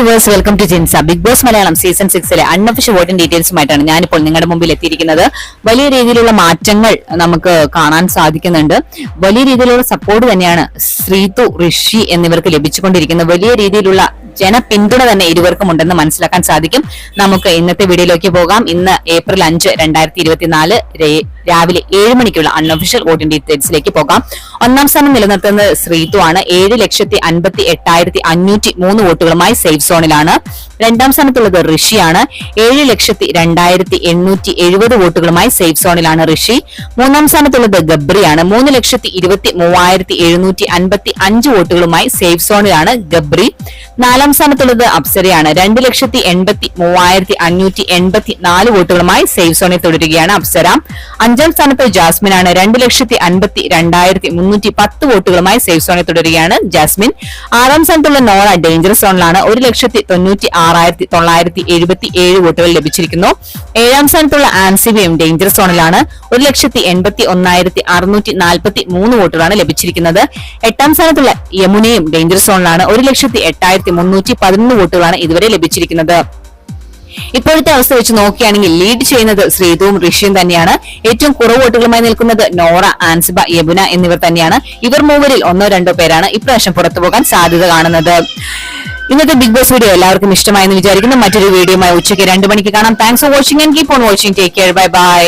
Viewers, welcome to Jinsa. Bigg Boss Malayalam season 6 unofficial voting ഡീറ്റെയിൽസുമായിട്ടാണ് ഞാനിപ്പോൾ നിങ്ങളുടെ മുമ്പിൽ എത്തിയിരിക്കുന്നത്. വലിയ രീതിയിലുള്ള മാറ്റങ്ങൾ നമുക്ക് കാണാൻ സാധിക്കുന്നുണ്ട്. വലിയ രീതിയിലുള്ള സപ്പോർട്ട് തന്നെയാണ് ശ്രീതു, ഋഷി എന്നിവർക്ക് ലഭിച്ചുകൊണ്ടിരിക്കുന്നത്. വലിയ രീതിയിലുള്ള ജനപിന്തുണ തന്നെ ഇരുവർക്കും ഉണ്ടെന്ന് മനസ്സിലാക്കാൻ സാധിക്കും. നമുക്ക് ഇന്നത്തെ വീഡിയോയിലേക്ക് പോകാം. ഇന്ന് ഏപ്രിൽ 5, 2024 രാവിലെ 7 മണിക്കുള്ള അൺഒഫീഷ്യൽ വോട്ടിംഗ് ഡീറ്റെയിൽസിലേക്ക് പോകാം. ഒന്നാം സ്ഥാനം നിലനിർത്തുന്നത് ശ്രീതു ആണ്. 7,58,503 വോട്ടുകളുമായി സേഫ് സോണിലാണ്. രണ്ടാം സ്ഥാനത്തുള്ളത് ഋഷിയാണ്. 7,02,870 വോട്ടുകളുമായി സേഫ് സോണിലാണ് ഋഷി. മൂന്നാം സ്ഥാനത്തുള്ളത് ഗബ്രിയാണ്. 3,23,755 വോട്ടുകളുമായി സേഫ് സോണിലാണ് ഗബ്രി. നാലാം സ്ഥാനത്തുള്ളത് അപ്സരയാണ്. 2,83,584 വോട്ടുകളുമായി സേഫ് സോണിൽ തുടരുകയാണ് അപ്സര. അഞ്ചാം സ്ഥാനത്ത് ജാസ്മിൻ ആണ്. 2,52,310 വോട്ടുകളുമായി സേഫ് സോണിൽ തുടരുകയാണ് ജാസ്മിൻ. ആറാം സ്ഥാനത്തുള്ള നോറ ഡേഞ്ചർ സോണിലാണ്. 1,96,977 വോട്ടുകൾ ലഭിച്ചിരിക്കുന്നു. ഏഴാം സ്ഥാനത്തുള്ള ആൻസിബയും ഡേഞ്ചർ സോണിലാണ്. 1,81,643 വോട്ടുകളാണ് ലഭിച്ചിരിക്കുന്നത്. എട്ടാം സ്ഥാനത്തുള്ള യമുനയും ഡേഞ്ചർ സോണിലാണ്. 1,08,311 വോട്ടുകളാണ് ഇതുവരെ ലഭിച്ചിരിക്കുന്നത്. ഇപ്പോഴത്തെ അവസ്ഥ വെച്ച് നോക്കുകയാണെങ്കിൽ ലീഡ് ചെയ്യുന്നത് ശ്രീതുവും ഋഷിയും തന്നെയാണ്. ഏറ്റവും കുറവ് വോട്ടുകളുമായി നിൽക്കുന്നത് നോറ, ആൻസിബ, യമുന എന്നിവർ തന്നെയാണ്. ഇവർ മൂവരിൽ 1-2 പേരാണ് ഇപ്രാവശ്യം പുറത്തുപോകാൻ സാധ്യത കാണുന്നത്. ഇന്നത്തെ ബിഗ് ബോസ് വീഡിയോ എല്ലാവർക്കും ഇഷ്ടമായെന്ന് വിചാരിക്കുന്നു. മറ്റൊരു വീഡിയോയുമായി ഉച്ചയ്ക്ക് 2 മണിക്ക് കാണാം. Thanks for watching and keep on watching. Take care. Bye bye.